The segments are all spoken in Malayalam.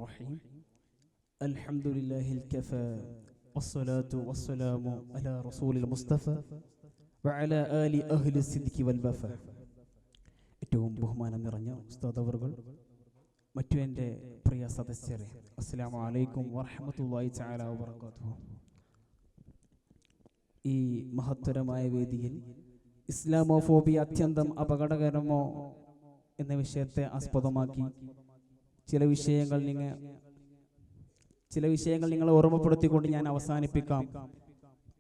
الرحيم الحمد لله الكفى والصلاة والسلام على رسول المصطفى وعلى آل أهل الصدق والوفاء. ഏറ്റവും ബഹുമാനം നിറഞ്ഞ ഉസ്താദ് അവറുകൾ, മറ്റു എൻ്റെ പ്രിയ സദസ്യരെ, അസ്സലാമു അലൈക്കും വറഹ്മത്തുള്ളാഹി തആല വബറകാതുഹു. ഈ മഹത്തരമായ വേദിയിൽ ഇസ്ലാമോഫോബിയ അത്യന്തം അപകടകരമോ എന്ന വിഷയത്തെ ആസ്പദമാക്കി ചില വിഷയങ്ങൾ നിങ്ങളെ ഓർമ്മപ്പെടുത്തിക്കൊണ്ട് ഞാൻ അവസാനിപ്പിക്കാം.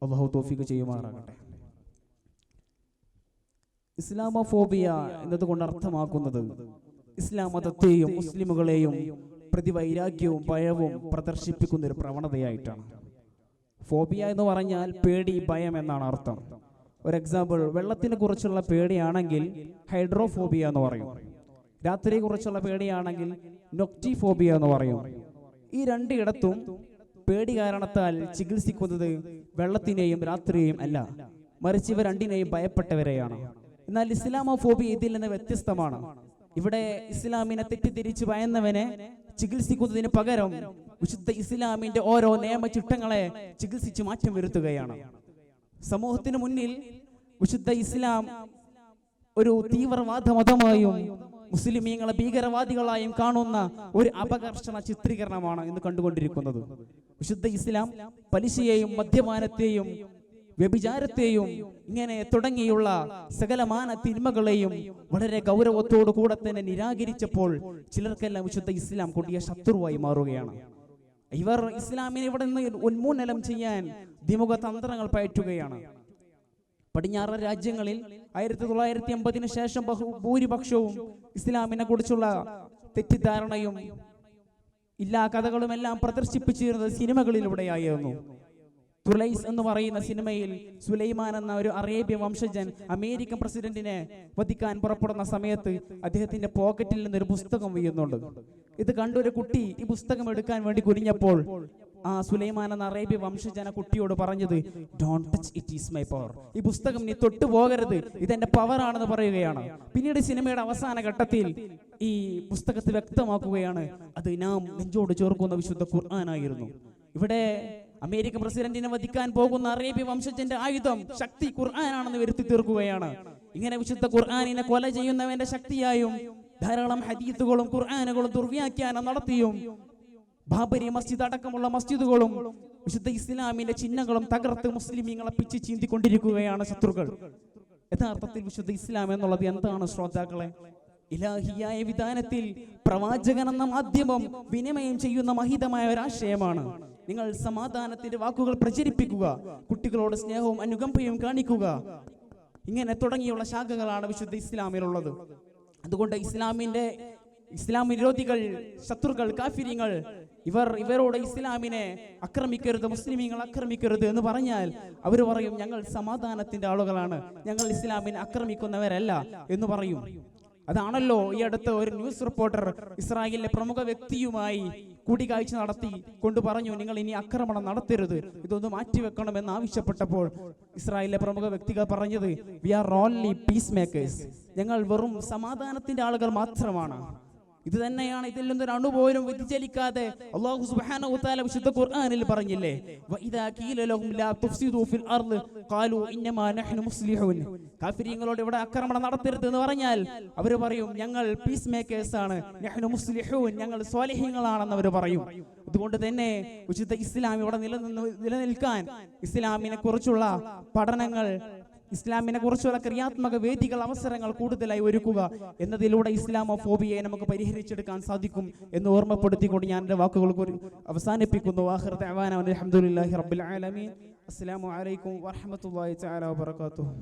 അല്ലാഹു തൗഫീഖ് ചെയ്യുമാറാകട്ടെ. ഇസ്ലാമോഫോബിയ എന്നതുകൊണ്ട് അർത്ഥമാക്കുന്നത് ഇസ്ലാം മതത്തെയും മുസ്ലിമുകളെയും പ്രതിവൈരാഗ്യവും ഭയവും പ്രദർശിപ്പിക്കുന്ന ഒരു പ്രവണതയായിട്ടാണ്. ഫോബിയ എന്ന് പറഞ്ഞാൽ പേടി, ഭയം എന്നാണ് അർത്ഥം. ഒരു എക്സാമ്പിൾ, വെള്ളത്തിനെ കുറിച്ചുള്ള പേടിയാണെങ്കിൽ ഹൈഡ്രോഫോബിയ എന്ന് പറയും. രാത്രിയെ കുറിച്ചുള്ള പേടിയാണെങ്കിൽ നൊക്റ്റിഫോബിയ എന്ന് പറയും. ഈ രണ്ടിടത്തും പേടി കാരണത്താൽ ചികിത്സിക്കുന്നത് വെള്ളത്തിനെയും രാത്രിയെയും അല്ല, മറിച്ച് ഇവ രണ്ടിനെയും ഭയപ്പെട്ടവരെയാണ്. എന്നാൽ ഇസ്ലാമോഫോബിയ ഇതിൽ നിന്ന് വ്യത്യസ്തമാണ്. ഇവിടെ ഇസ്ലാമിനെ തെറ്റിദ്ധരിച്ച് ഭയന്നവനെ ചികിത്സിക്കുന്നതിന് പകരം വിശുദ്ധ ഇസ്ലാമിന്റെ ഓരോ നിയമചട്ടങ്ങളെ ചികിത്സിച്ച് മാറ്റം വരുത്തുകയാണ്. സമൂഹത്തിന് മുന്നിൽ വിശുദ്ധ ഇസ്ലാം ഒരു തീവ്രവാദ മതമായും മുസ്ലിമീങ്ങളെ ഭീകരവാദികളായും കാണുന്ന ഒരു അപകർഷണ ചിത്രീകരണമാണ് ഇന്ന് കണ്ടുകൊണ്ടിരിക്കുന്നത്. വിശുദ്ധ ഇസ്ലാം പലിശയെയും മദ്യപാനത്തെയും വ്യഭിചാരത്തെയും ഇങ്ങനെ തുടങ്ങിയുള്ള സകലമാന തിന്മകളെയും വളരെ ഗൗരവത്തോടു കൂടെ തന്നെ നിരാകരിച്ചപ്പോൾ ചിലർക്കെല്ലാം വിശുദ്ധ ഇസ്ലാം കൊടിയ ശത്രുവായി മാറുകയാണ്. ഇവർ ഇസ്ലാമിനെ ഇവിടെ നിന്ന് ഉന്മൂലനം ചെയ്യാൻ ദ്വിമുഖ തന്ത്രങ്ങൾ പയറ്റുകയാണ്. പടിഞ്ഞാറൻ രാജ്യങ്ങളിൽ 1980 ശേഷം ഭൂരിപക്ഷവും ഇസ്ലാമിനെ കുറിച്ചുള്ള തെറ്റിദ്ധാരണയും ഇല്ലാ കഥകളുമെല്ലാം പ്രദർശിപ്പിച്ചിരുന്നത് സിനിമകളിലൂടെയായിരുന്നു. തുലൈസ് എന്ന് പറയുന്ന സിനിമയിൽ സുലൈമാൻ എന്ന ഒരു അറേബ്യ വംശജൻ അമേരിക്കൻ പ്രസിഡന്റിനെ വധിക്കാൻ പുറപ്പെടുന്ന സമയത്ത് അദ്ദേഹത്തിന്റെ പോക്കറ്റിൽ നിന്നൊരു പുസ്തകം വീഴുന്നുണ്ട്. ഇത് കണ്ടൊരു കുട്ടി ഈ പുസ്തകം എടുക്കാൻ വേണ്ടി കുനിഞ്ഞപ്പോൾ ആ സുലൈമാൻ എന്ന അറേബ്യ വംശജന കുട്ടിയോട് പറഞ്ഞത്, don't touch it, is my power. ഈ പുസ്തകം നീ തൊട്ടു പോകരുത്, ഇതെന്റെ പവർ ആണെന്ന് പറയുകയാണ്. പിന്നീട് സിനിമയുടെ അവസാന ഘട്ടത്തിൽ ഈ പുസ്തകത്തെ വ്യക്തമാക്കുകയാണ് അത് നാം നെഞ്ചോട് ചേർക്കുന്ന വിശുദ്ധ ഖുർആനായിരുന്നു. ഇവിടെ അമേരിക്കൻ പ്രസിഡന്റിനെ വധിക്കാൻ പോകുന്ന അറേബ്യ വംശജന്റെ ആയുധം ശക്തി ഖുർആനാണെന്ന് വരുത്തി തീർക്കുകയാണ്. ഇങ്ങനെ വിശുദ്ധ ഖുർആനിനെ കൊല ചെയ്യുന്നവന്റെ ശക്തിയായും ധാരാളം ഹദീസുകളും ഖുർആനുകളും ദുർവ്യാഖ്യാനം നടത്തിയും ബാബരി മസ്ജിദ് അടക്കമുള്ള മസ്ജിദുകളും വിശുദ്ധ ഇസ്ലാമിന്റെ ചിഹ്നങ്ങളും തകർത്ത് മുസ്ലിമീങ്ങളെ പിച്ച് ചീന്തിക്കൊണ്ടിരിക്കുകയാണ് ശത്രുക്കൾ. യഥാർത്ഥത്തിൽ വിശുദ്ധ ഇസ്ലാം എന്നുള്ളത് എന്താണ് ശ്രോതാക്കളെ? ഇലാഹിയായ വിധാനത്തിൽ പ്രവാചകൻ എന്ന മാധ്യമം വിനിമയം ചെയ്യുന്ന മഹിതമായ ഒരാശയമാണ്. നിങ്ങൾ സമാധാനത്തിന്റെ വാക്കുകൾ പ്രചരിപ്പിക്കുക, കുട്ടികളോട് സ്നേഹവും അനുകമ്പയും കാണിക്കുക, ഇങ്ങനെ തുടങ്ങിയുള്ള ശാഖകളാണ് വിശുദ്ധ ഇസ്ലാമിലുള്ളത്. അതുകൊണ്ട് ഇസ്ലാം വിരോധികൾ, ശത്രുക്കൾ, കാഫിര്യങ്ങൾ ഇവരോട് ഇസ്ലാമിനെ ആക്രമിക്കരുത്, മുസ്ലിമീങ്ങൾ ആക്രമിക്കരുത് എന്ന് പറഞ്ഞാൽ അവർ പറയും ഞങ്ങൾ സമാധാനത്തിന്റെ ആളുകളാണ്, ഞങ്ങൾ ഇസ്ലാമിനെ ആക്രമിക്കുന്നവരല്ല എന്ന് പറയും. അതാണല്ലോ ഈ അടുത്ത് ഒരു ന്യൂസ് റിപ്പോർട്ടർ ഇസ്രായേലിലെ പ്രമുഖ വ്യക്തിയുമായി കൂടിക്കാഴ്ച നടത്തി കൊണ്ട് പറഞ്ഞു, നിങ്ങൾ ഇനി ആക്രമണം നടത്തരുത്, ഇതൊന്ന് മാറ്റിവെക്കണമെന്ന് ആവശ്യപ്പെട്ടപ്പോൾ ഇസ്രായേലിലെ പ്രമുഖ വ്യക്തികൾ പറഞ്ഞത്, we are only peace makers, ഞങ്ങൾ വെറും സമാധാനത്തിന്റെ ആളുകൾ മാത്രമാണ്. ഇത് തന്നെയാണ് ഇതിൽ നിന്നൊരു അണുപോലും വ്യതിചലിക്കാതെ അല്ലാഹു സുബ്ഹാനഹു വ തആല വിശുദ്ധ ഖുർആനിൽ പറഞ്ഞില്ലേ, വഇദാ ഖീല ലഹും ലാ തുഫ്സിദൂ ഫിൽ അർള് ഖാലൂ ഇന്നമാ നഹ്നു മുസ്ലിഹൂൻ. കാഫിരീങ്ങളോട് ഇവിടെ ആക്രമണം നടത്തരുത് എന്ന് പറഞ്ഞാൽ അവർ പറയും ഞങ്ങൾ പീസ് മേക്കേഴ്സ് ആണ്, നഹ്നു മുസ്ലിഹൂൻ, ഞങ്ങൾ സ്വാലിഹീങ്ങളാണെന്ന് അവർ പറയും. അതുകൊണ്ട് തന്നെ വിശുദ്ധ ഇസ്ലാം ഇവിടെ നിലനിൽക്കാൻ ഇസ്ലാമിനെ കുറിച്ചുള്ള പഠനങ്ങൾ, ഇസ്ലാമിനെ കുറിച്ചുള്ള ക്രിയാത്മക വേദികൾ, അവസരങ്ങൾ കൂടുതലായി ഒരുക്കുക എന്നതിലൂടെ ഇസ്ലാമോഫോബിയയെ നമുക്ക് പരിഹരിച്ചെടുക്കാൻ സാധിക്കും എന്ന് ഓർമ്മപ്പെടുത്തിക്കൊണ്ട് ഞാൻ എൻ്റെ വാക്കുകൾ അവസാനിപ്പിക്കുന്നു. ആഖിറു ദഅവാനാ അൽഹംദുലില്ലാഹി റബ്ബിൽ ആലമീൻ. അസ്സലാമു അലൈക്കും വറഹ്മത്തുള്ളാഹി തആല വബറകാതുഹു.